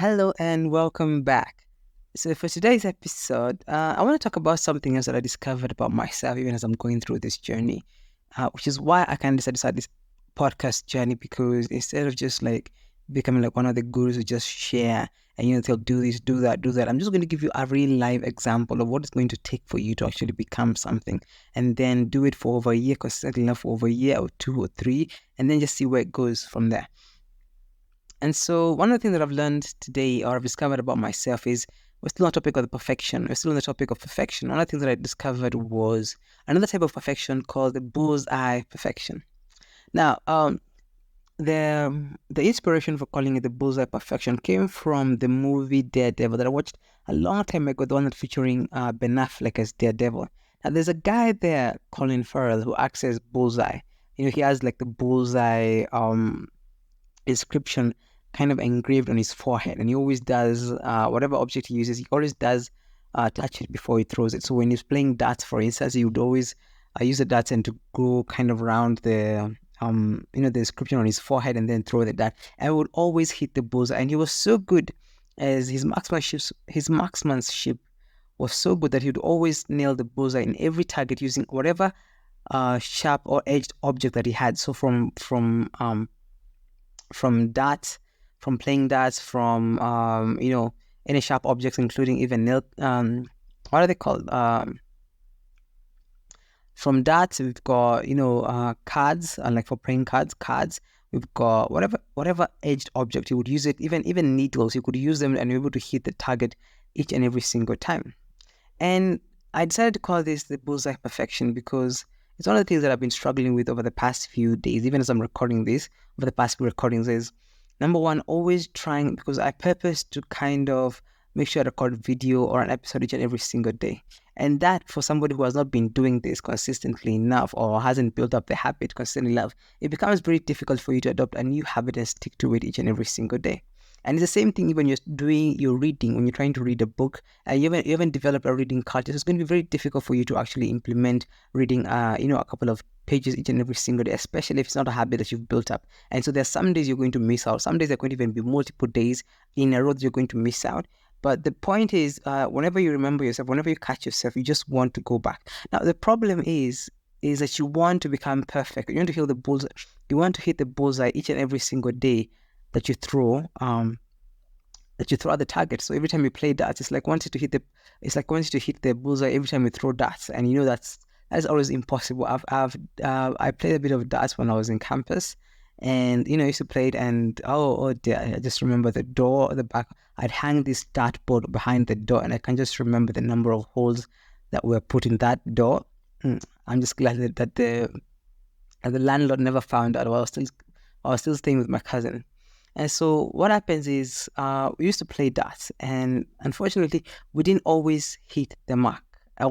Hello and welcome back. So, for today's episode, I want to talk about something else that I discovered about myself even as I'm going through this journey, which is why I kind of decided to start this podcast journey because instead of just like becoming like one of the gurus who just share and they'll do this, do that, I'm just going to give you a real life example of what it's going to take for you to actually become something and then do it for over a year, consistently enough for over a year or two or three, and then just see where it goes from there. And so one of the things that I've learned today or I've discovered about myself is we're still on the topic of the perfection. We're still on the topic of perfection. One of the things that I discovered was another type of perfection called the bullseye perfection. Now, the inspiration for calling it the bullseye perfection came from the movie Daredevil that I watched a long time ago, the one that's featuring Ben Affleck as Daredevil. Now, there's a guy there, Colin Farrell, who acts as Bullseye. He has like the bullseye inscription kind of engraved on his forehead, and he always does whatever object he uses, he always does touch it before he throws it. So when he's playing darts, for instance, he would always use the darts and to go kind of around the the inscription on his forehead and then throw the dart, and would always hit the bullseye. And he was so good as his marksmanship was so good that he would always nail the bullseye in every target using whatever sharp or edged object that he had. So from darts, from playing darts, from any sharp objects, including even nail what are they called? From darts, we've got cards, and like for playing cards. We've got whatever edged object you would use it. Even needles, you could use them and you're able to hit the target each and every single time. And I decided to call this the bullseye perfection because it's one of the things that I've been struggling with over the past few days, even as I'm recording this. Over the past few recordings is number one, always trying, because I purpose to kind of make sure I record video or an episode each and every single day. And that, for somebody who has not been doing this consistently enough or hasn't built up the habit consistently enough, it becomes very difficult for you to adopt a new habit and stick to it each and every single day. And it's the same thing when you're doing your reading, when you're trying to read a book, and you haven't developed a reading culture. So it's going to be very difficult for you to actually implement reading, a couple of pages each and every single day, especially if it's not a habit that you've built up. And so there's some days you're going to miss out. Some days there are going to even be multiple days in a row that you're going to miss out. But the point is, whenever you remember yourself, whenever you catch yourself, you just want to go back. Now, the problem is that you want to become perfect. You want to hit the bullseye. You want to hit the bullseye each and every single day that you throw at the target. So every time you play darts, it's like wanting to hit the bullseye every time you throw darts, and that's always impossible. I played a bit of darts when I was in campus, and I used to play it, and oh dear, I just remember the door at the back. I'd hang this dartboard behind the door, and I can just remember the number of holes that were put in that door. I'm just glad that the landlord never found out. I was still staying with my cousin. And so what happens is we used to play darts, and unfortunately, we didn't always hit the mark.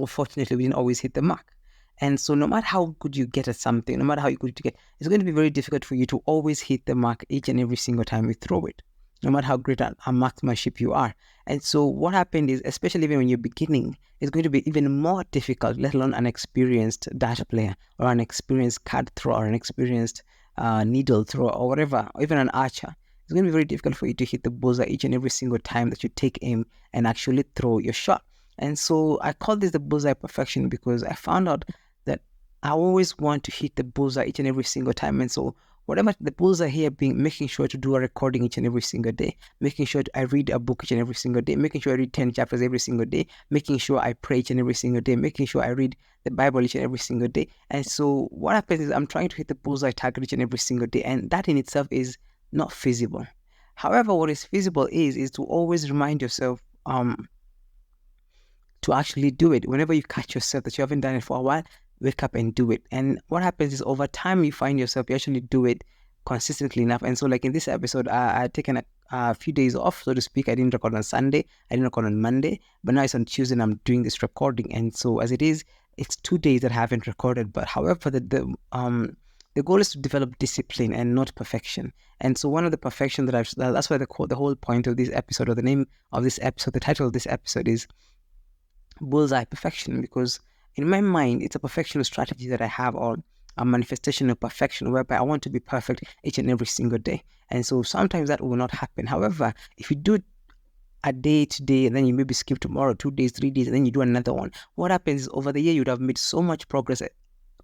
Fortunately, we didn't always hit the mark. And so no matter how good you get at something, no matter how good you get, it's going to be very difficult for you to always hit the mark each and every single time you throw it, no matter how great a marksmanship you are. And so what happened is, especially even when you're beginning, it's going to be even more difficult, let alone an experienced dart player or an experienced card thrower or an experienced needle thrower or whatever, or even an archer. It's going to be very difficult for you to hit the bullseye each and every single time that you take aim and actually throw your shot. And so I call this the bullseye perfection because I found out that I always want to hit the bullseye each and every single time. And so whatever the bullseye here being making sure to do a recording each and every single day, making sure I read a book each and every single day, making sure I read 10 chapters every single day, making sure I pray each and every single day, making sure I read the Bible each and every single day. And so what happens is I'm trying to hit the bullseye target each and every single day. And that in itself is not feasible. However, what is feasible is to always remind yourself to actually do it. Whenever you catch yourself that you haven't done it for a while, wake up and do it. And what happens is over time you find yourself, you actually do it consistently enough. And so like in this episode, I had taken a few days off, so to speak. I didn't record on Sunday, I didn't record on Monday, but now it's on Tuesday and I'm doing this recording. And so as it is, it's 2 days that I haven't recorded. But however, the goal is to develop discipline and not perfection. And so one of the perfection that's why the whole point of this episode, or the name of this episode, the title of this episode is Bullseye Perfection, because in my mind, it's a perfectional strategy that I have, or a manifestation of perfection, whereby I want to be perfect each and every single day. And so sometimes that will not happen. However, if you do a day today, and then you maybe skip tomorrow, 2 days, 3 days, and then you do another one. What happens is over the year, you'd have made so much progress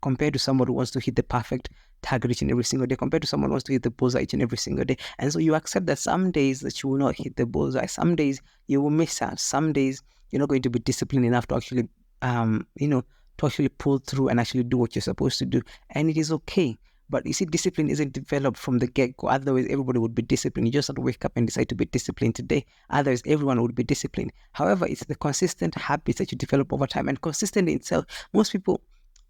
compared to someone who wants to hit the perfect target each and every single day, compared to someone who wants to hit the bullseye each and every single day. And so you accept that some days that you will not hit the bullseye, some days you will miss out, some days you're not going to be disciplined enough to actually, to actually pull through and actually do what you're supposed to do. And it is okay. But you see, discipline isn't developed from the get-go. Otherwise, everybody would be disciplined. You just have to wake up and decide to be disciplined today. Otherwise, everyone would be disciplined. However, it's the consistent habits that you develop over time. And consistent in itself, most people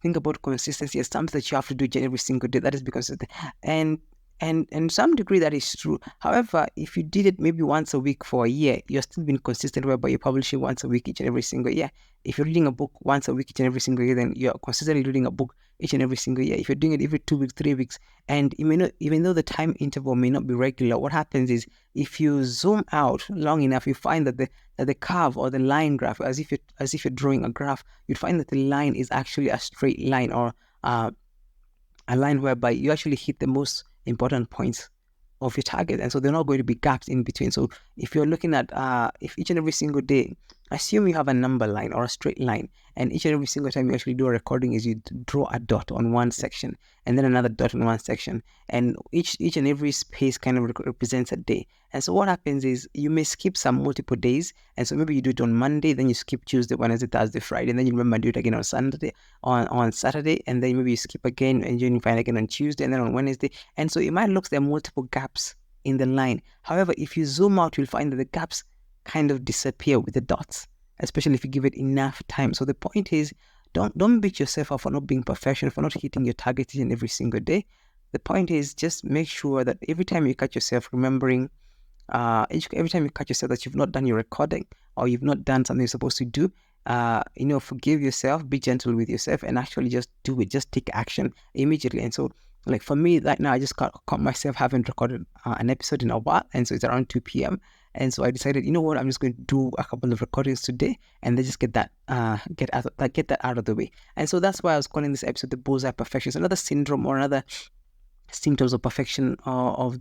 think about consistency as something that you have to do every single day. That is because of and some degree that is true. However, if you did it maybe once a week for a year, you're still being consistent, whereby you're publishing once a week each and every single year. If you're reading a book once a week each and every single year, then you're consistently reading a book each and every single year. If you're doing it every 2 weeks, 3 weeks, and you may not, even though the time interval may not be regular, what happens is if you zoom out long enough, you find that the curve or the line graph, as if you're drawing a graph, you'd find that the line is actually a straight line, or a line whereby you actually hit the most important points of your target, and so there are not going to be gaps in between. So if you're looking at if each and every single day, assume you have a number line or a straight line, and each and every single time you actually do a recording is you draw a dot on one section and then another dot on one section, and each and every space kind of represents a day. And so what happens is you may skip some multiple days, and so maybe you do it on Monday, then you skip Tuesday, Wednesday, Thursday, Friday, and then you remember do it again on Sunday, on Saturday, and then maybe you skip again and you find again on Tuesday, and then on Wednesday. And so it might look there are multiple gaps in the line. However, if you zoom out, you'll find that the gaps kind of disappear with the dots, especially if you give it enough time. So the point is, don't beat yourself up for not being professional, for not hitting your target in every single day. The point is, just make sure that every time you catch yourself remembering, every time you catch yourself that you've not done your recording or you've not done something you're supposed to do, forgive yourself, be gentle with yourself, and actually just do it. Just take action immediately. And so, like for me right now, I just caught myself haven't recorded an episode in a while, and so it's around 2 p.m. And so I decided, you know what, I'm just going to do a couple of recordings today, and then just get that out of the way. And so that's why I was calling this episode the bullseye perfection. It's another syndrome or another symptoms of perfection, of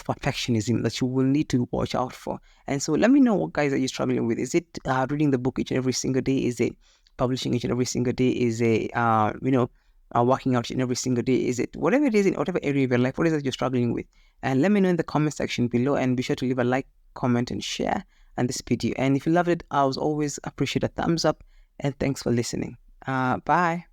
perfectionism that you will need to watch out for. And so let me know, what guys are you struggling with? Is it reading the book each and every single day? Is it publishing each and every single day? Is it working out each and every single day? Is it whatever it is, in whatever area of your life, what is it you're struggling with? And let me know in the comment section below, and be sure to leave a like, comment, and share on this video. And if you loved it, I always appreciate a thumbs up, and thanks for listening. Bye.